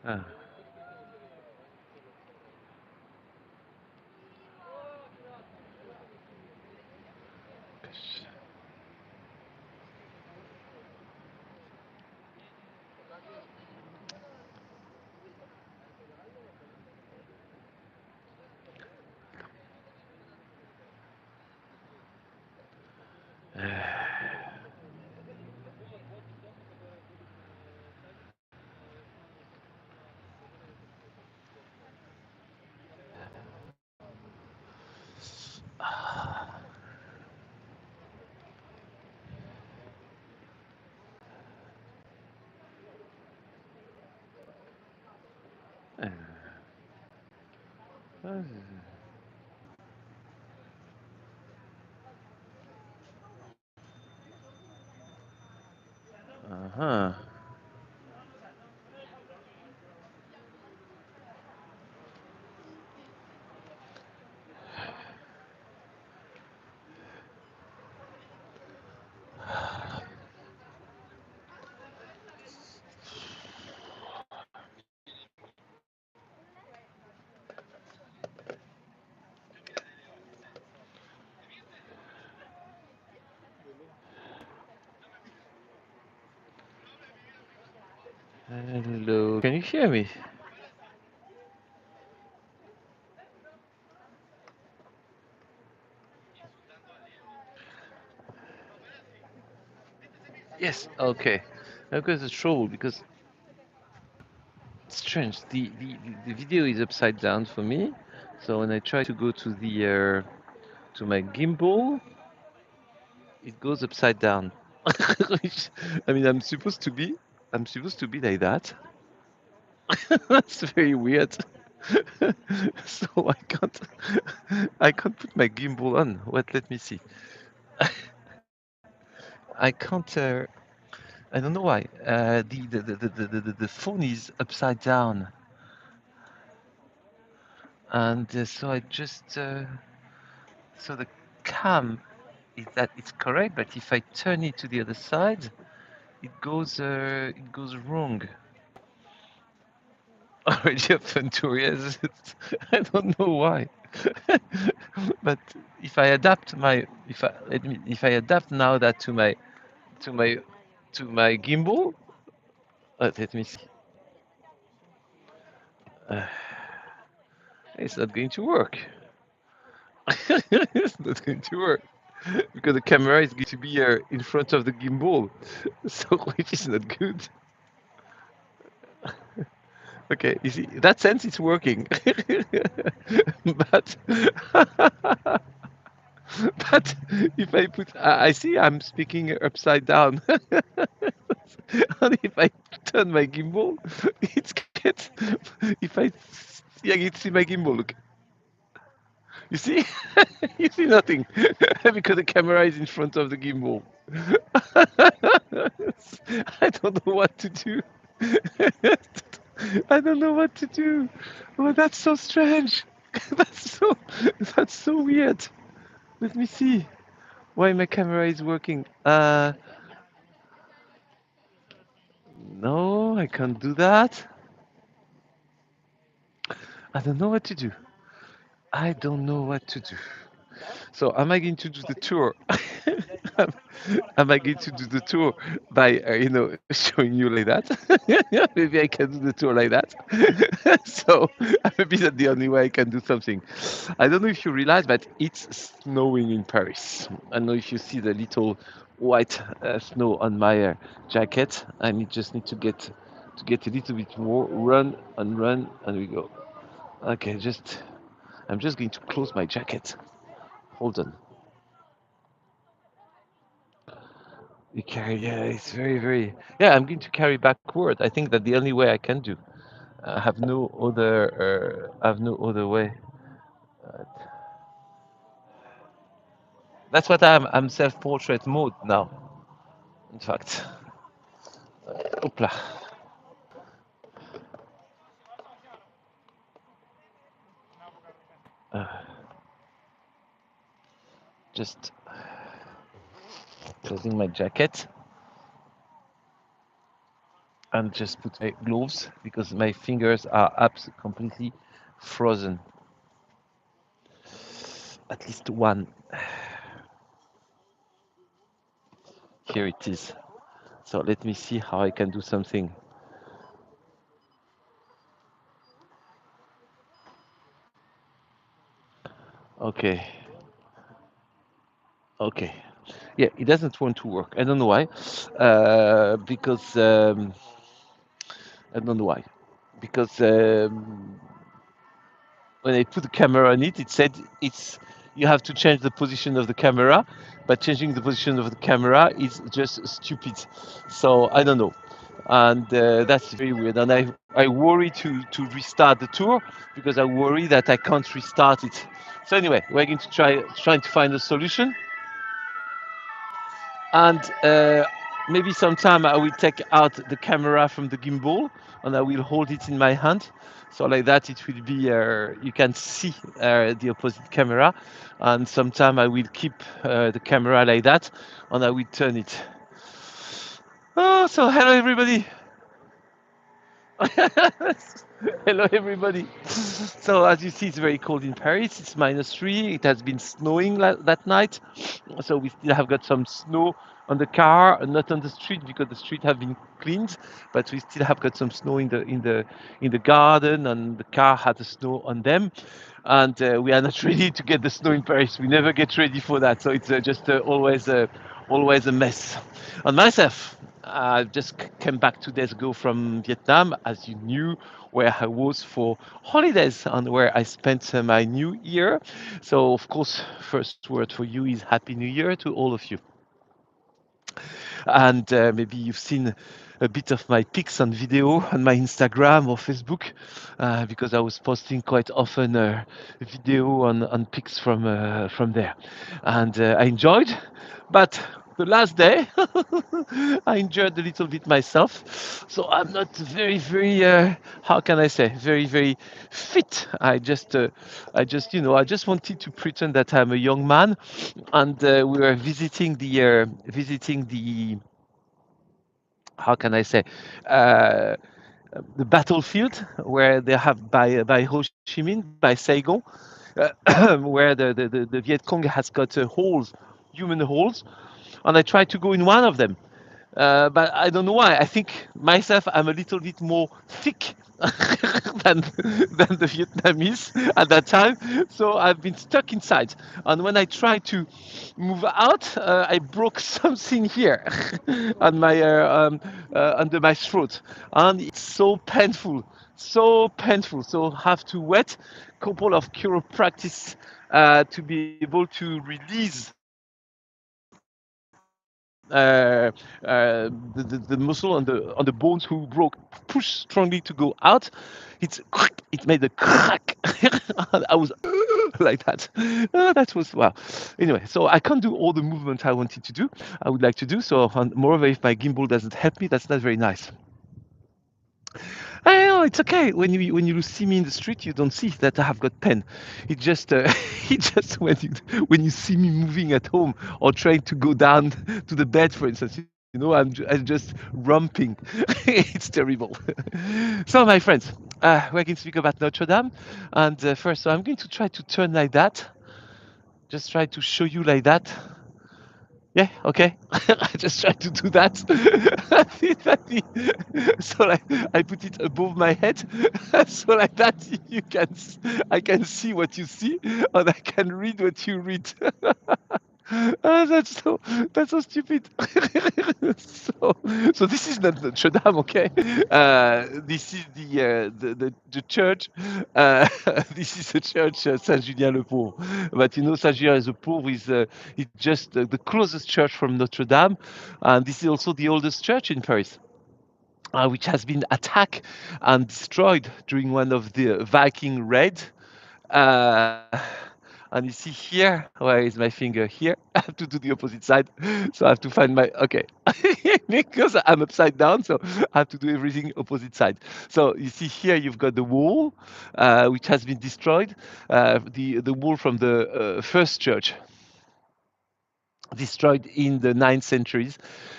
Ah. Uh-huh. Hello, can you hear me? Yes, okay. I've got the trouble because it's strange. The video is upside down for me. So when I try to go to my gimbal, it goes upside down. Which, I mean, I'm supposed to be like that. That's very weird. So I can't put my gimbal on. What? Let me see. I can't. I don't know why. The phone is upside down, and so I just so the cam is that it's correct, but if I turn it to the other side, it goes wrong. Already up to yes. I don't know why. But if I adapt now that to my to my gimbal, let me see. Uh, it's not going to work. It's not going to work because the camera is going to be in front of the gimbal, so which is not good. Okay, you see, in that sense it's working, but but if I put, I see I'm speaking upside down, and if I turn my gimbal, it gets. If I, yeah, you see my gimbal. Look, you see, you see nothing because the camera is in front of the gimbal. I don't know what to do. I don't know what to do. Oh, that's so strange. That's so that's so weird. Let me see why my camera is working. No, I can't do that. I don't know what to do. I don't know what to do. So am I going to do the tour? am, am I going to do the tour by showing you like that? Yeah, maybe I can do the tour like that. So maybe that's the only way I can do something. I don't know if you realize, but it's snowing in Paris. I don't know if you see the little white snow on my jacket. Just need to get a little bit more. Run, and we go. Okay, I'm just going to close my jacket. Hold on. You carry, yeah, it's very, very. Yeah, I'm going to carry backward. I think that the only way I can do. I have no other. I have no other way. Uh, that's what I'm self-portrait mode now. In fact. Opla. Uh, just closing my jacket. and just put my gloves because my fingers are completely frozen. At least one. Here it is. So let me see how I can do something. Okay, okay. Yeah, it doesn't want to work. I don't know why. Because I don't know why. Because when I put the camera on it, it said it's you have to change the position of the camera, but changing the position of the camera is just stupid. So I don't know, and that's very weird. And I worry to restart the tour because I worry that I can't restart it. So anyway, we're going to trying to find a solution, and maybe sometime I will take out the camera from the gimbal and I will hold it in my hand. So like that, it will be you can see the opposite camera, and sometime I will keep the camera like that, and I will turn it. Oh, so hello everybody. Hello, everybody. So, as you see, it's very cold in Paris. It's -3. It has been snowing that night. So, we still have got some snow on the car, not on the street because the street have been cleaned. But we still have got some snow in the garden, and the car had the snow on them. And we are not ready to get the snow in Paris. We never get ready for that. So, it's just always a mess. On myself, I just came back 2 days ago from Vietnam, as you knew, where I was for holidays and where I spent my new year. So, of course, first word for you is Happy New Year to all of you. And maybe you've seen a bit of my pics and video on my Instagram or Facebook because I was posting quite often video on pics from there, and I enjoyed. But the last day, I enjoyed a little bit myself, so I'm not very how can I say very fit. I just wanted to pretend that I'm a young man, and we were visiting the how can I say uh, the battlefield where they have by Ho Chi Minh, by Saigon, where the Viet Cong has got holes, human holes, and I tried to go in one of them. But I don't know why. I think myself, I'm a little bit more thick than than the Vietnamese at that time. So I've been stuck inside. And when I tried to move out, I broke something here on my under my throat, and it's so painful, so painful. So have to wait a couple of chiropractic to be able to release the muscle on the bones who broke, push strongly to go out. It made a crack. I was like that. That was wow. Anyway, so I can't do all the movement I wanted to do. I would like to do so. And moreover, if my gimbal doesn't help me, that's not very nice. I know it's okay. When you see me in the street, you don't see that I have got pen. It just it just when you see me moving at home or trying to go down to the bed, for instance, I'm just rumping. It's terrible. So, my friends, we're going to speak about Notre Dame, and first, so I'm going to try to turn like that. Just try to show you like that. Yeah, okay. I just try to do that. So like I put it above my head, so like that I can see what you see, and I can read what you read. Ah, that's so stupid. so so this is not Notre Dame, okay? This is the church. This is the church Saint Julien le Pauvre. But Saint Julien le Pauvre is just the closest church from Notre Dame, and this is also the oldest church in Paris. Which has been attacked and destroyed during one of the Viking raid. Uh, and you see here, where is my finger? Here, I have to do the opposite side. So I have to find my, okay. Because I'm upside down, so I have to do everything opposite side. So you see here, you've got the wall, which has been destroyed, the wall from the first church. destroyed in the 9th centuries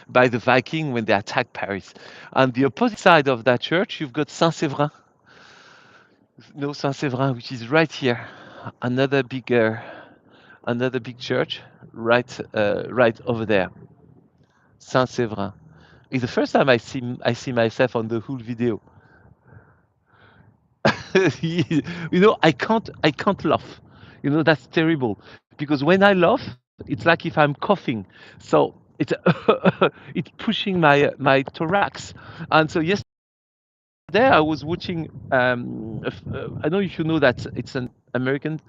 by the Viking when they attacked Paris. On the opposite side of that church, you've got Saint-Séverin, no Saint-Séverin, which is right here, another another big church, right over there, Saint-Séverin. It's the first time I see myself on the whole video. I can't laugh. That's terrible because when I laugh, it's like if I'm coughing. So it's it's pushing my thorax. And so yesterday I was watching. I don't know if you know that it's an American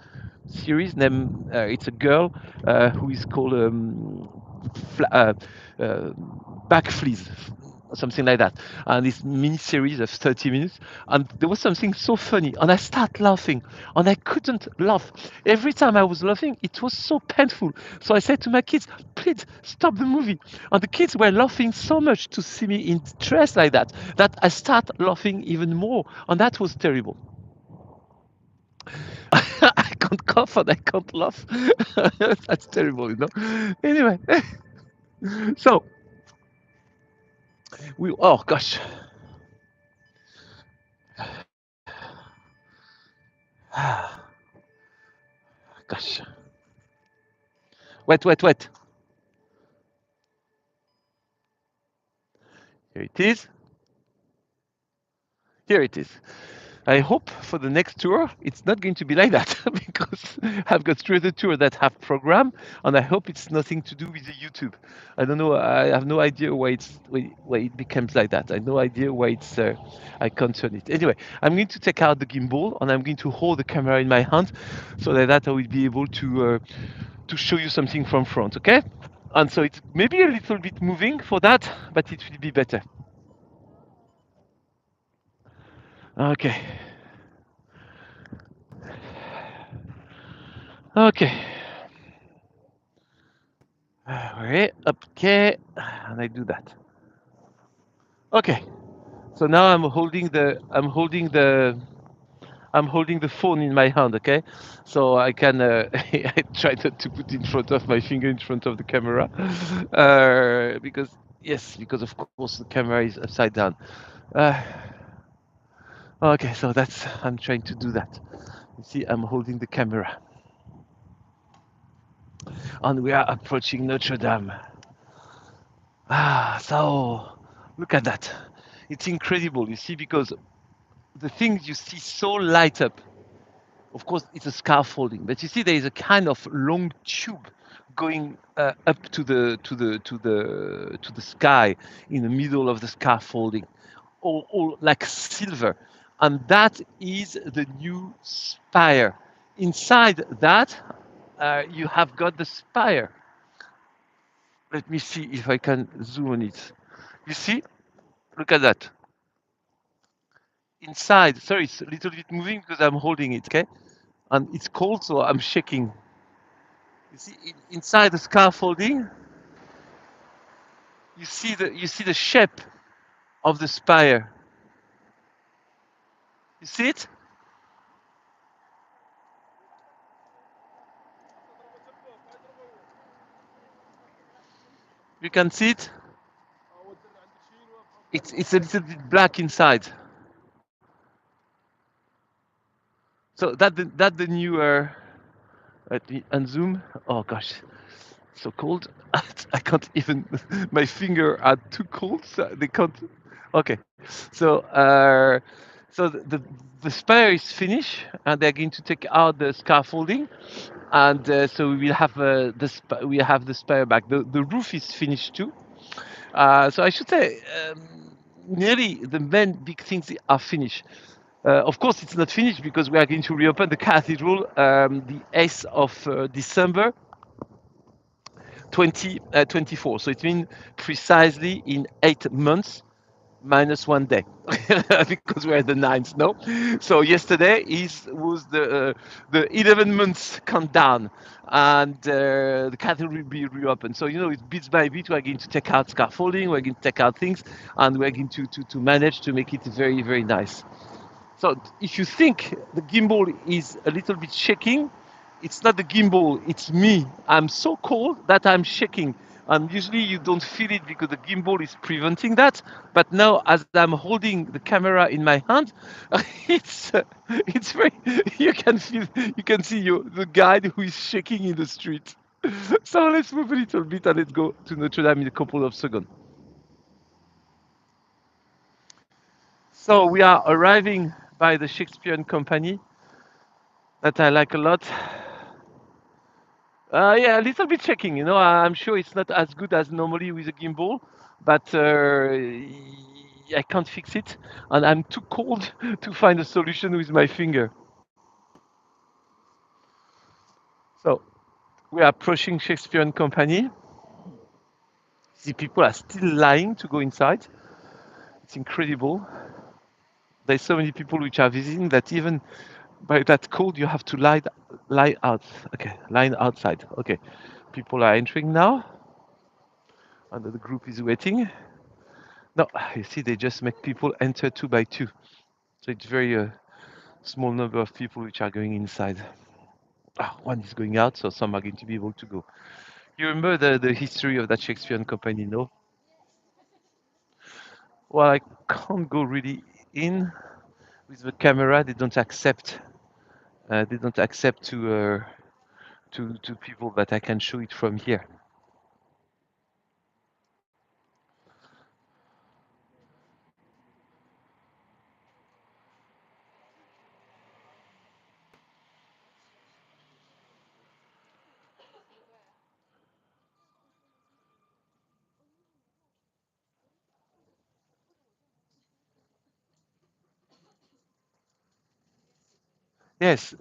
series. It's a girl who is called fla- uh, Back Fleas, something like that. And this mini series of 30 minutes. And there was something so funny. And I start laughing. And I couldn't laugh. Every time I was laughing, it was so painful. So I said to my kids, please stop the movie. And the kids were laughing so much to see me in stress like that, that I start laughing even more. And that was terrible. I can't cough and I can't laugh. That's terrible. Anyway, so oh gosh, gosh, wait. Here it is. Here it is. I hope for the next tour it's not going to be like that because I've got three other tours that have program, and I hope it's nothing to do with the YouTube. I don't know. I have no idea why it becomes like that. I have no idea why it's I can't turn it. Anyway, I'm going to take out the gimbal and I'm going to hold the camera in my hand so that I will be able to show you something from front. Okay? And so it's maybe a little bit moving for that, but it will be better. Okay. Okay. Right, okay, and I do that. Okay, so now I'm holding the phone in my hand. Okay, so I can I try not to put in front of my finger in front of the camera, because yes, because of course the camera is upside down. Uh, okay, so that's I'm trying to do that. You see, I'm holding the camera, and we are approaching Notre Dame. So look at that. It's incredible, you see, because the things you see so light up, of course, it's a scaffolding, but you see there is a kind of long tube going up to the sky in the middle of the scaffolding, all like silver, and that is the new spire. Inside that, you have got the spire. Let me see if I can zoom on it. You see? Look at that. Inside, sorry, it's a little bit moving because I'm holding it, okay? And it's cold, so I'm shaking. You see, inside the scaffolding, you see the shape of the spire. You see it? You can see it. It's a little bit black inside. So that the new let me unzoom. Oh gosh, so cold. I can't even. My finger are too cold. So they can't. Okay, so so the spire is finished, and they're going to take out the scaffolding, and so we will have we have the spire back. The roof is finished too. So I should say nearly the main big things are finished. Of course, it's not finished because we are going to reopen the cathedral the 8th of December 2024. So it means precisely in 8 months minus 1 day because we're at the 9th, no? So yesterday was the 11 months countdown, and the cathedral will be reopened. So it's bit by bit we're going to take out scaffolding, we're going to take out things, and we're going to manage to make it very, very nice. So if you think the gimbal is a little bit shaking, it's not the gimbal, it's me. I'm so cold that I'm shaking. And usually you don't feel it because the gimbal is preventing that. But now, as I'm holding the camera in my hand, it's very. You can feel, you can see the guide who is shaking in the street. So let's move a little bit and let's go to Notre Dame in a couple of seconds. So we are arriving by the Shakespearean Company that I like a lot. Yeah, a little bit checking. I'm sure it's not as good as normally with a gimbal, but I can't fix it, and I'm too cold to find a solution with my finger. So we are approaching Shakespearean Company. The people are still lying to go inside. It's incredible. There's so many people which are visiting that even by that cold you have to lie out. Okay, line outside. Okay, people are entering now, and the group is waiting. No, you see, they just make people enter two by two. So it's very small number of people which are going inside. One is going out, so some are going to be able to go. You remember the history of that Shakespearean Company, no? Well, I can't go really in with the camera. They don't accept. They don't accept to people, but I can show it from here. Yes,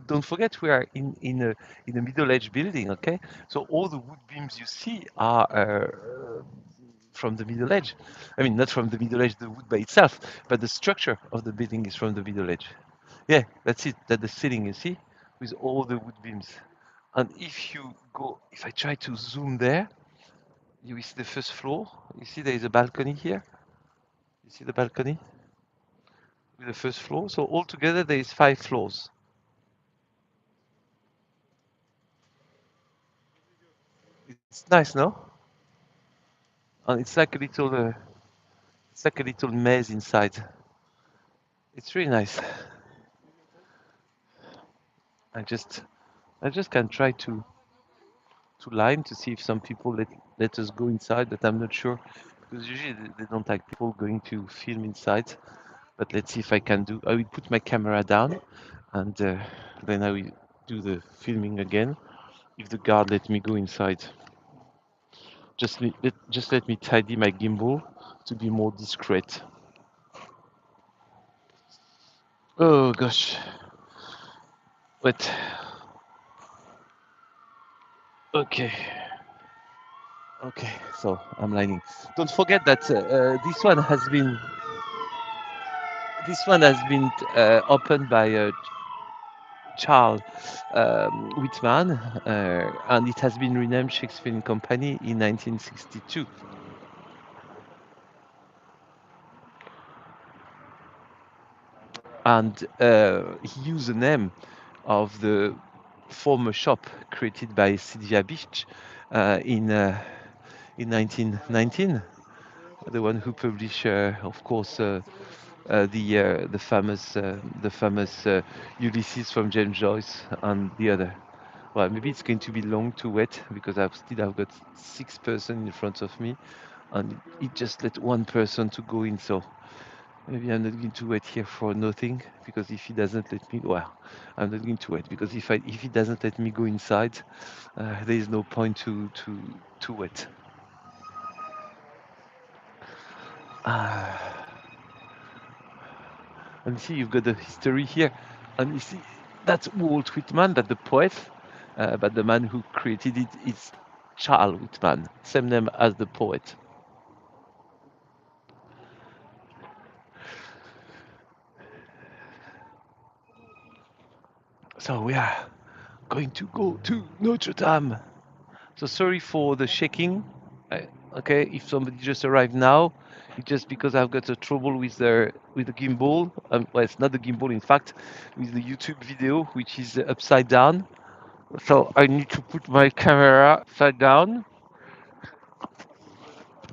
don't forget we are in a Middle Age building, okay? So all the wood beams you see are from the Middle Age. I mean, not from the Middle Age, the wood by itself, but the structure of the building is from the Middle Age. Yeah, that's it. That the ceiling you see with all the wood beams. And if you go, if I try to zoom there, you will see the first floor. You see there is a balcony here. You see the balcony with the first floor. So altogether there is 5 floors. It's nice, no? And it's like a little maze inside. It's really nice. I just I just can try to line to see if some people let us go inside, but I'm not sure because usually they don't like people going to film inside. But let's see if I can do. I will put my camera down and then I will do the filming again if the guard let me go inside. Just let me tidy my gimbal to be more discreet. Oh gosh. But okay. Okay, so I'm lining. Don't forget that this one has been opened by Charles Whitman, and it has been renamed Shakespeare Company in 1962. And he used the name of the former shop created by Sylvia Beach in 1919. The one who published, of course, the famous Ulysses from James Joyce and the other. Well, maybe it's going to be long to wait because I've got 6 person in front of me, and it just let one person to go in. So maybe I'm not going to wait here for nothing because if he doesn't let me, well, I'm not going to wait because if he doesn't let me go inside, there is no point to wait. Ah. And you see, you've got the history here. And you see, that's Walt Whitman, that the poet, but the man who created it is Charles Whitman, same name as the poet. So we are going to go to Notre Dame. So sorry for the shaking. Okay, if somebody just arrived now, it's just because I've got a trouble with the gimbal. Well, it's not the gimbal, in fact, with the YouTube video, which is upside down. So I need to put my camera upside down,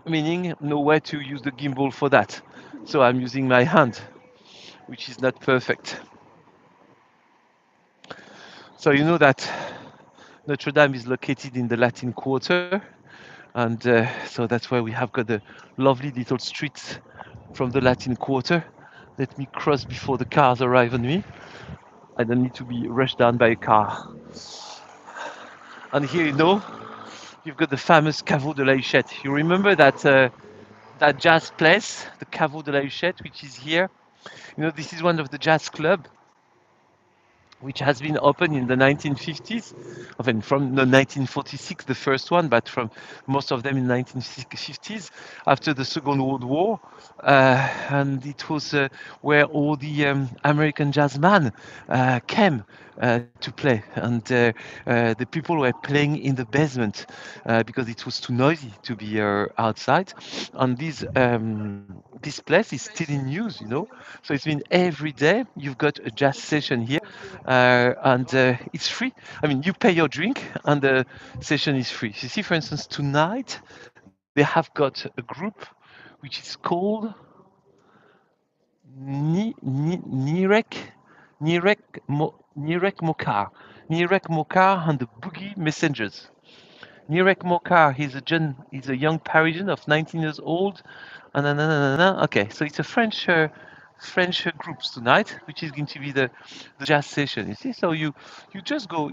meaning nowhere to use the gimbal for that. So I'm using my hand, which is not perfect. So you know that Notre Dame is located in the Latin Quarter, and so that's why we have got the lovely little streets from the Latin Quarter. Let me cross before the cars arrive on me. I don't need to be rushed down by a car. And here, you've got the famous Caveau de la Huchette. You remember that jazz place, the Caveau de la Huchette, which is here. This is one of the jazz club which has been opened in the 1950s, often from the 1946, the first one, but from most of them in 1950s after the Second World War. And it was where all the American jazzmen came to play. And the people were playing in the basement because it was too noisy to be outside. And this place is still in use. So it's been every day you've got a jazz session here, and it's free. I mean, you pay your drink, and the session is free. You see, for instance, tonight they have got a group which is called Nirek Nirek Mokar, Nirek Mokar and the Boogie Messengers. Nirek Mokar, he's a young Parisian of 19 years old. Okay, so it's a French groups tonight, which is going to be the jazz session. You see, so you just go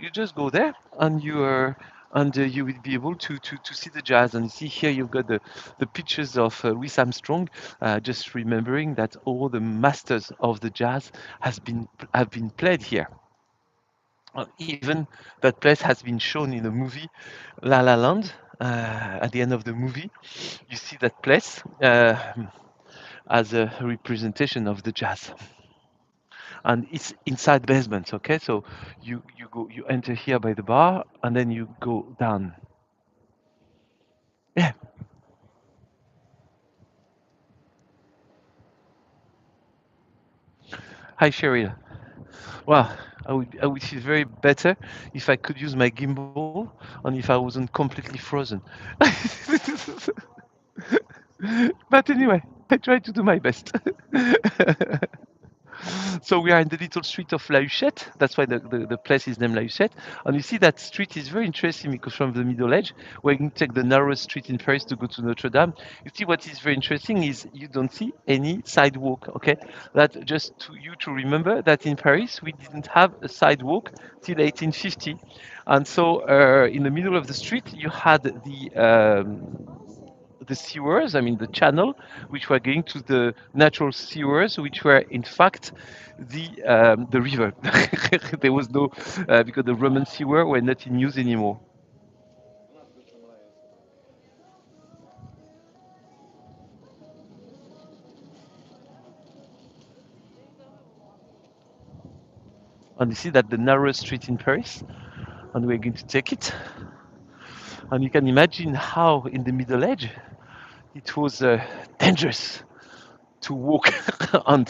there, and you will be able to see the jazz. And you see here you've got the pictures of Louis Armstrong, just remembering that all the masters of the jazz have been played here. Even that place has been shown in the movie La La Land. At the end of the movie, you see that place as a representation of the jazz, and it's inside basement. Okay, so you enter here by the bar, and then you go down. Yeah. Hi, Cheryl. Well, I would feel very better if I could use my gimbal and if I wasn't completely frozen. But anyway, I try to do my best. So we are in the little street of La Huchette. That's why the place is named La Huchette. And you see that street is very interesting because from the Middle Age, where you can take the narrowest street in Paris to go to Notre Dame, you see what is very interesting is you don't see any sidewalk. Okay, that just to you to remember that in Paris we didn't have a sidewalk till 1850, and so in the middle of the street you had the sewers, I mean the channel, which were going to the natural sewers, which were in fact the river. There was no because the Roman sewer were not in use anymore. And you see that the narrowest street in Paris, and we're going to take it. And you can imagine how in the Middle Age it was dangerous to walk on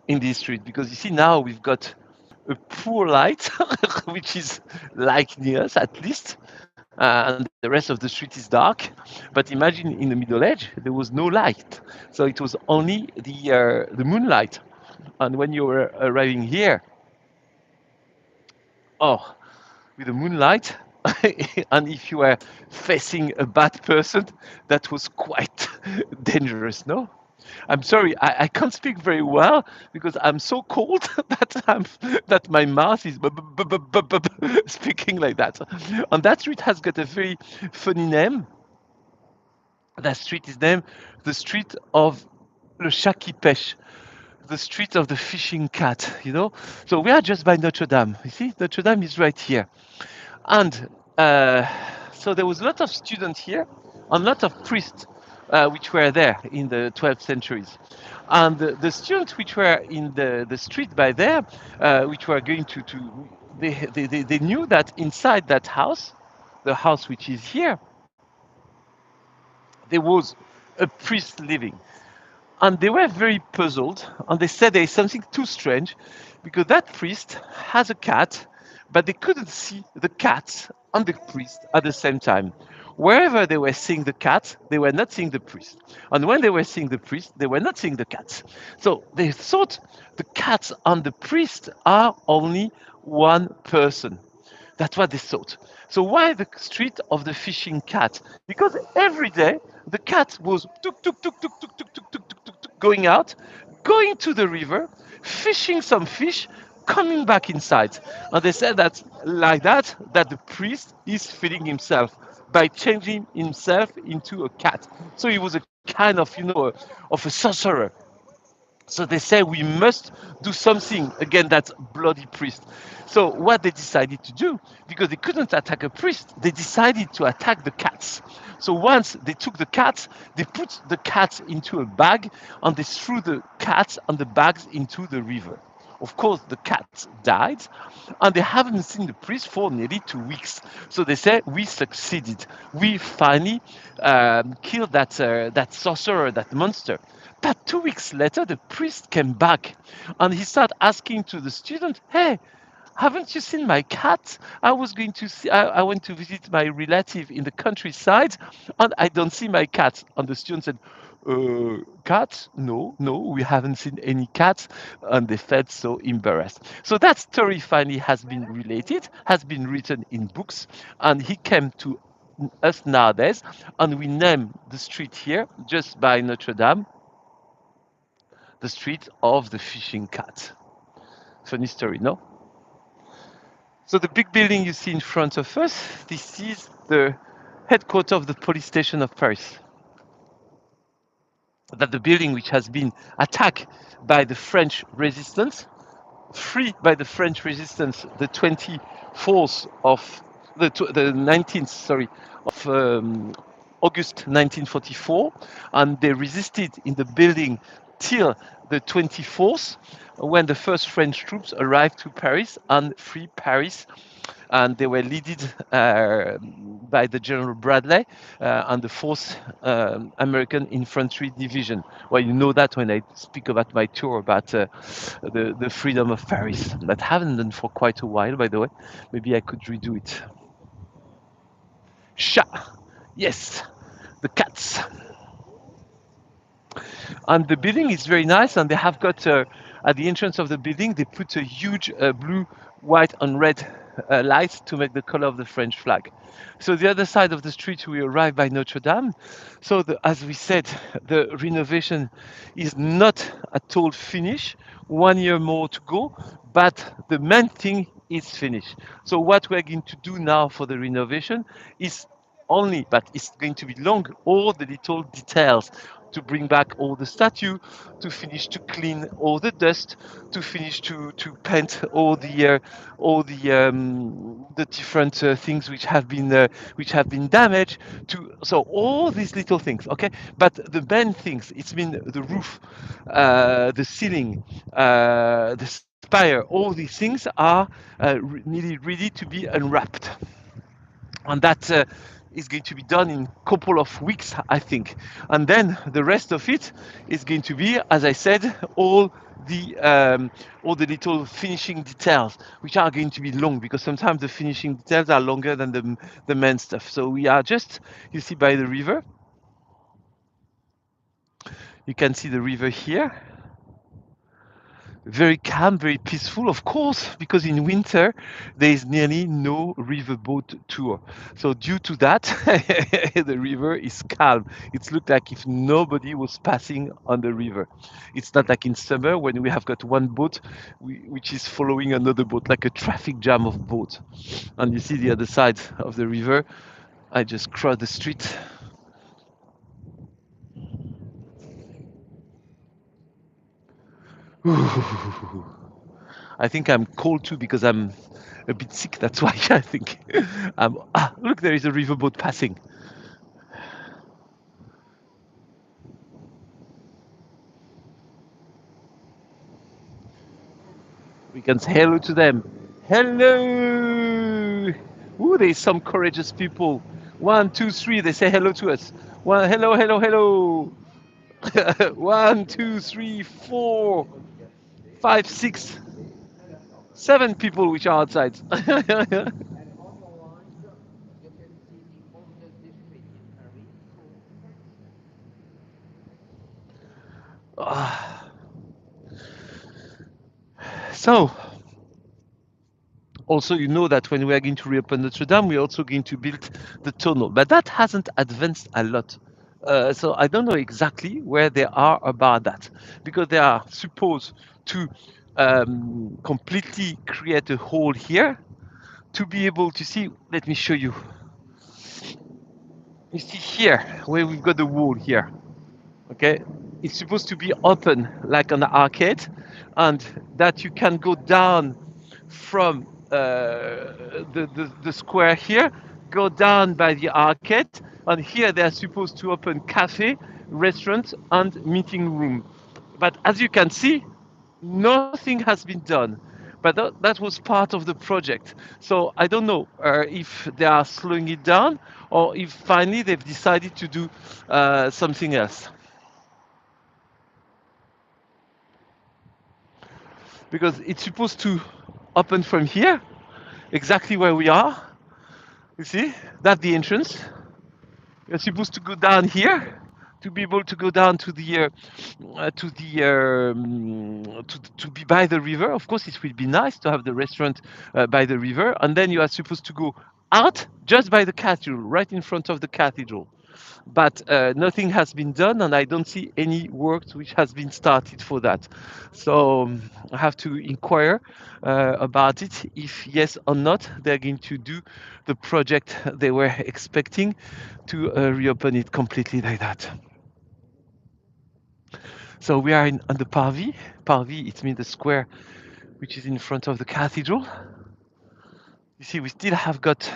in this street because you see now we've got a poor light, which is like near us at least, and the rest of the street is dark. But imagine in the Middle Age, there was no light, so it was only the moonlight. And when you were arriving here, oh, with the moonlight, and if you were facing a bad person, that was quite dangerous, no? I'm sorry, I can't speak very well because I'm so cold that my mouth is speaking like that. And that street has got a very funny name. That street is named the street of Le Chat qui pêche, the street of the fishing cat. So we are just by Notre Dame. You see, Notre Dame is right here. And so there was a lot of students here and a lot of priests which were there in the 12th centuries. And the students which were in the street by there, which were going they knew that inside that house, the house which is here, there was a priest living. And they were very puzzled, and they said there is something too strange because that priest has a cat, but they couldn't see the cat and the priest at the same time. Wherever they were seeing the cat, they were not seeing the priest. And when they were seeing the priest, they were not seeing the cat. So they thought the cat and the priest are only one person. That's what they thought. So why the street of the fishing cat? Because every day the cat was tuk tuk tuk tuk tuk tuk tuk tuk tuk tuk tuk going out, going to the river, fishing some fish, coming back inside. And they said that like that the priest is feeding himself by changing himself into a cat. So he was a kind of, of a sorcerer. So they say we must do something against that bloody priest. So what they decided to do, because they couldn't attack a priest, they decided to attack the cats. So once they took the cats, they put the cats into a bag and they threw the cats and the bags into the river. Of course, the cat died, and they haven't seen the priest for nearly 2 weeks. So they say we succeeded. We finally killed that sorcerer, that monster. But 2 weeks later, the priest came back, and he started asking to the student, "Hey, haven't you seen my cat? I was going to see. I went to visit my relative in the countryside, and I don't see my cat." And the student said, "Cat? No, no, we haven't seen any cats." And they felt so embarrassed. So that story finally has been related, has been written in books, and he came to us nowadays, and we name the street here just by Notre Dame, the street of the fishing cat. Funny story, no? So the big building you see in front of us, this is the headquarters of the police station of Paris. That the building which has been attacked by the French resistance, free by the French resistance, the 24th of the 19th, sorry, of August 1944, and they resisted in the building till the 24th, when the first French troops arrived to Paris and free Paris. And they were led by the General Bradley and the 4th American Infantry Division. Well, you know that when I speak about my tour about the freedom of Paris. That I haven't done for quite a while, by the way. Maybe I could redo it. Chat. Yes, the cats. And the building is very nice, and they have got at the entrance of the building they put a huge blue, white, and red lights to make the color of the French flag. So the other side of the street we arrive by Notre Dame. So as we said, the renovation is not at all finished. 1 year more to go, but the main thing is finished. So what we're going to do now for the renovation is only, but it's going to be long, all the little details to bring back all the statue, to finish to clean all the dust, to finish to paint all the different things which have been damaged. So all these little things, okay. But the main things, it's been the roof, the ceiling, the spire. All these things are nearly ready to be unwrapped, and that is going to be done in a couple of weeks, I think. And then the rest of it is going to be, as I said, all the little finishing details, which are going to be long, because sometimes the finishing details are longer than the main stuff. So we are just, you see, by the river. You can see the river here. Very calm, very peaceful, of course, because in winter there is nearly no riverboat tour. So due to that, the river is calm. It looked like if nobody was passing on the river. It's not like in summer when we have got one boat which is following another boat, like a traffic jam of boats. And you see the other side of the river. I just crossed the street. I think I'm cold too because I'm a bit sick. That's why I think. Look, there is a riverboat passing. We can say hello to them. Hello! Ooh, there's some courageous people. 1, 2, 3. They say hello to us. Well, hello, hello, hello. One, two, three, four, five, six, seven people which are outside. Ah, so, also, you know that when we are going to reopen Notre Dame, we're also going to build the tunnel, but that hasn't advanced a lot. So I don't know exactly where they are about that because they are supposed to completely create a hole here to be able to see. Let me show you. You see here where we've got the wall here. Okay, it's supposed to be open like an arcade, and that you can go down from the square here, go down by the arcade, and here they are supposed to open cafe, restaurant, and meeting room. But as you can see, nothing has been done. But that was part of the project. So I don't know if they are slowing it down or if finally they've decided to do something else. Because it's supposed to open from here, exactly where we are. You see, that's the entrance. You're supposed to go down here to be able to go down to be by the river. Of course, it will be nice to have the restaurant by the river, and then you are supposed to go out just by the cathedral, right in front of the cathedral. But nothing has been done, and I don't see any work which has been started for that. So I have to inquire about it, if yes or not they're going to do the project they were expecting to reopen it completely like that. So we are on the Parvis. Parvis, it means the square which is in front of the cathedral. You see, we still have got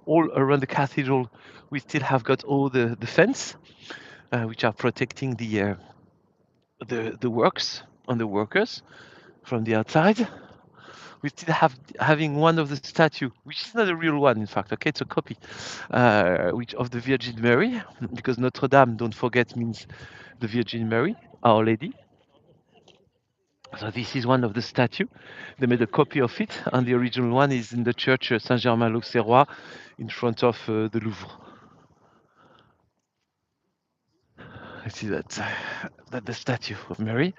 all around the cathedral, we still have got all the fence which are protecting the works and the workers from the outside. We still have having one of the statue, which is not a real one, in fact. Okay, it's a copy, which of the Virgin Mary, because Notre Dame, don't forget, means the Virgin Mary, Our Lady. So this is one of the statue. They made a copy of it, and the original one is in the church Saint-Germain-l'Auxerrois, in front of the Louvre. I see that the statue of Mary,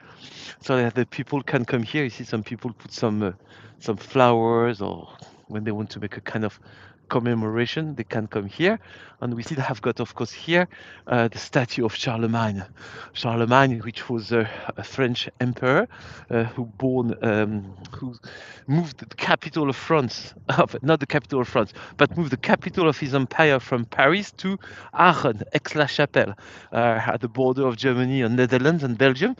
so that the people can come here. You see, some people put some flowers, or when they want to make a kind of commemoration, they can come here. And we still have got, of course, here the statue of Charlemagne. Charlemagne, which was a French emperor who moved the capital of France, not the capital of France, but moved the capital of his empire from Paris to Aachen, Aix-la-Chapelle, at the border of Germany and Netherlands and Belgium.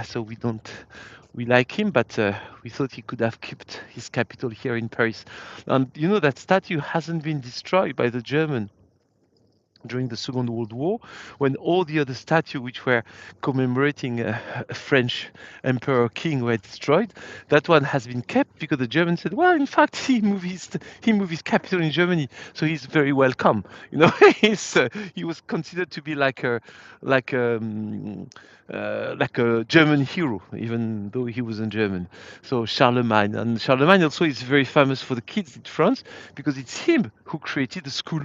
So we like him, but we thought he could have kept his capital here in Paris. And you know that statue hasn't been destroyed by the German during the Second World War, when all the other statues which were commemorating a French emperor king were destroyed. That one has been kept because the Germans said, well, in fact, he moved his capital in Germany, so he's very welcome. You know, he was considered to be like like a German hero, even though he wasn't German. So Charlemagne, and Charlemagne also is very famous for the kids in France because it's him who created the school.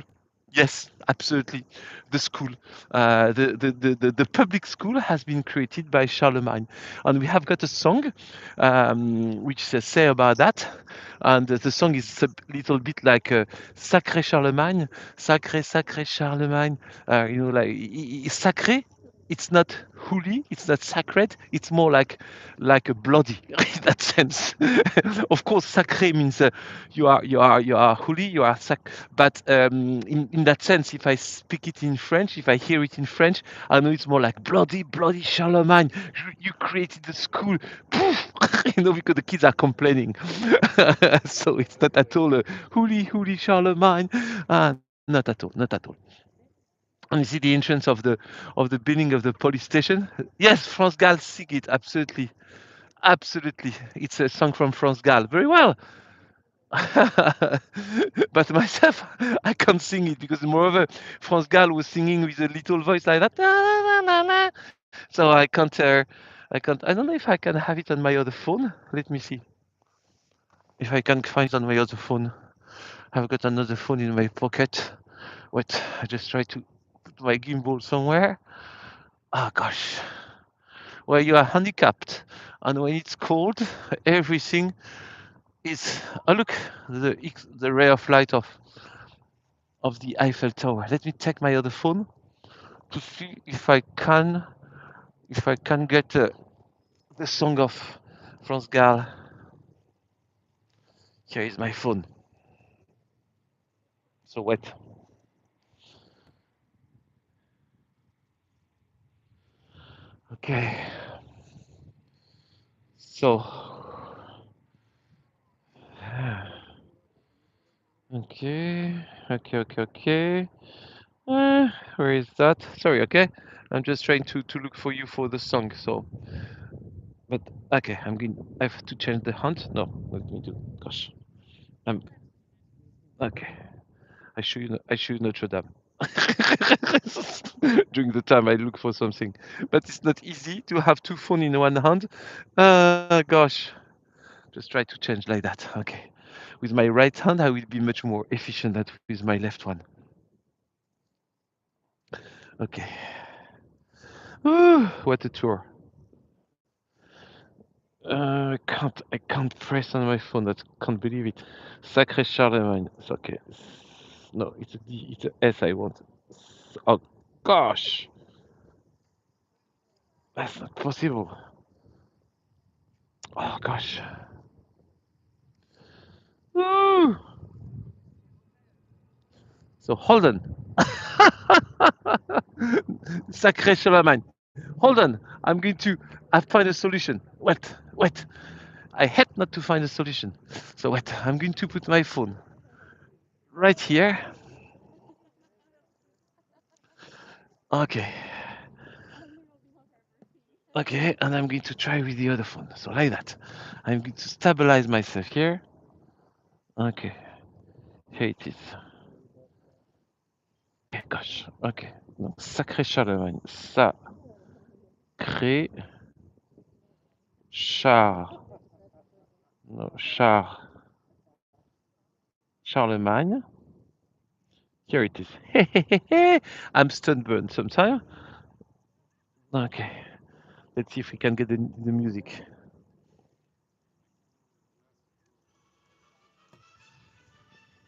Yes, absolutely. The school, the public school has been created by Charlemagne, and we have got a song which say about that, and the song is a little bit like "Sacré Charlemagne, sacré sacré Charlemagne." You know, like sacré. It's not holy, it's not sacred. It's more like a bloody in that sense. Of course, sacré means you are holy, you are but in that sense, if I speak it in French, if I hear it in French, I know it's more like bloody, bloody Charlemagne. You created the school, poof, you know, because the kids are complaining. So it's not at all a holy, holy Charlemagne. Not at all, not at all. And you see the entrance of the building of the police station. Yes, France Gall sing it absolutely, absolutely. It's a song from France Gall. Very well. But myself, I can't sing it because moreover, France Gall was singing with a little voice like that. "Na, na, na, na." So I can't. I can't. I don't know if I can have it on my other phone. Let me see if I can find it on my other phone. I've got another phone in my pocket. Wait, I just try to put my gimbal somewhere. Oh gosh, well you are handicapped, and when it's cold, everything is. Oh look, the ray of light of the Eiffel Tower. Let me take my other phone to see if I can get the song of France Gall. Here is my phone. So wait. Okay. So. Okay. Okay. Okay. Okay. Where is that? Sorry. Okay. I'm just trying to look for you for the song. So, but okay. I'm going. I have to change the hunt. No. Let me do. Gosh. I'm okay. I show you Notre Dame. During the time I look for something, but it's not easy to have two phones in one hand. Gosh, just try to change like that. Okay, with my right hand I will be much more efficient than with my left one. Okay. What a tour. I can't press on my phone. I can't believe it. Sacré Charlemagne. It's okay. No, it's a D. It's a S. I want. Oh gosh, that's not possible. Oh gosh. Ooh. So hold on. Sacré Charlemagne. Hold on. I'm going to. I find a solution. Wait, wait. I had not to find a solution. So wait. I'm going to put my phone right here. Okay. Okay, and I'm going to try with the other phone. So like that. I'm going to stabilize myself here. Okay. Here it is. Okay, gosh. Okay. Donc, sacré Charlemagne. Sacré Char. No, Charlemagne. Here it is. I'm sunburned sometime. Okay. Let's see if we can get the music.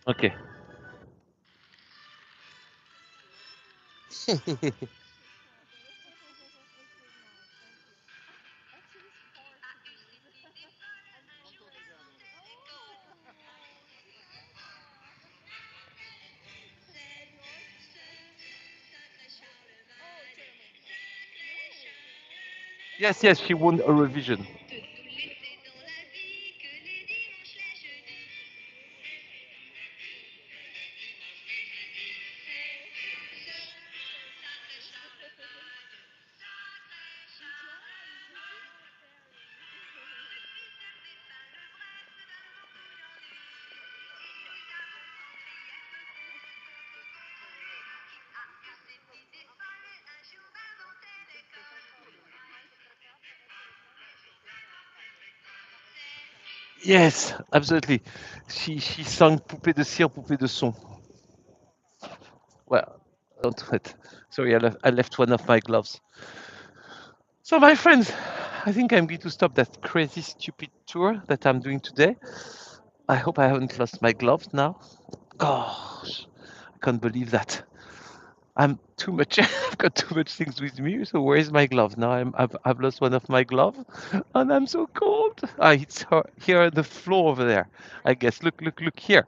Okay. Yes, yes, she won a revision. Yes, absolutely. She sang Poupée de cire, poupée de son. Well, don't wait. Sorry, I left one of my gloves. So, my friends, I think I'm going to stop that crazy, stupid tour that I'm doing today. I hope I haven't lost my gloves now. Gosh, I can't believe that. I'm too much. I've got too much things with me. So where's my glove now? I've lost one of my gloves, and I'm so cold. Ah, it's here on the floor over there. I guess. Look here.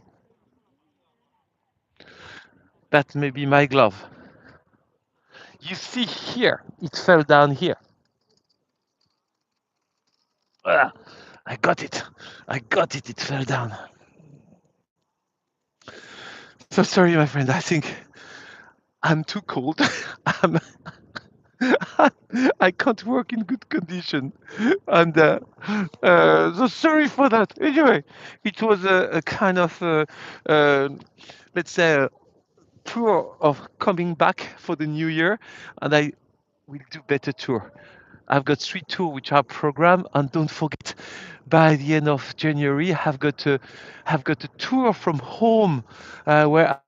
That may be my glove. You see here, it fell down here. Ah, I got it. I got it. It fell down. So sorry, my friend. I think I'm too cold. I'm I can't work in good condition, and so sorry for that. Anyway, it was a kind of uh, let's say a tour of coming back for the new year, and I will do better tour. I've got 3 tours which are programmed, and don't forget, by the end of January, have got a tour from home where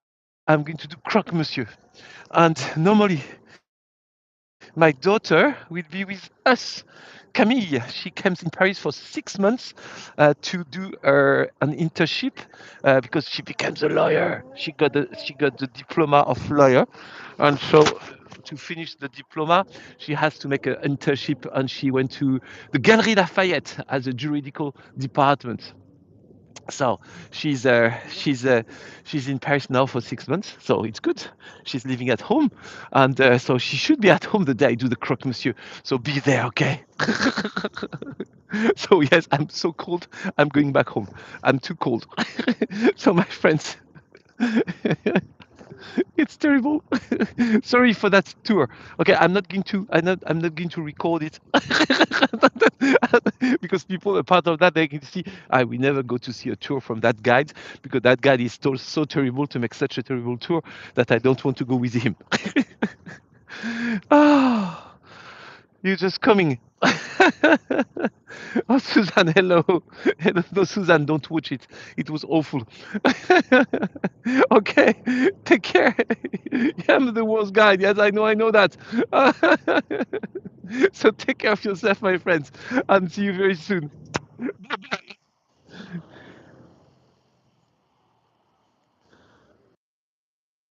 I'm going to do croque monsieur. And normally, my daughter will be with us. Camille, she comes in Paris for 6 months to do an internship because she becomes a lawyer. She got the diploma of lawyer, and so to finish the diploma, she has to make an internship, and she went to the Galerie Lafayette as a juridical department. So she's uh, she's uh, she's in Paris now for 6 months, so it's good. She's living at home, and so she should be at home the day I do the croque monsieur. So be there, okay? So yes, I'm so cold. I'm going back home. I'm too cold. So my friends, it's terrible. Sorry for that tour. Okay, I'm not going to record it because people are part of that. They can see. I will never go to see a tour from that guide because that guide is so terrible to make such a terrible tour that I don't want to go with him. Ah, you're just coming. Oh, Suzanne, hello. Hello. No, Suzanne, don't watch it. It was awful. Okay, take care. Yeah, I'm the worst guy. Yes, I know that. So take care of yourself, my friends, and see you very soon.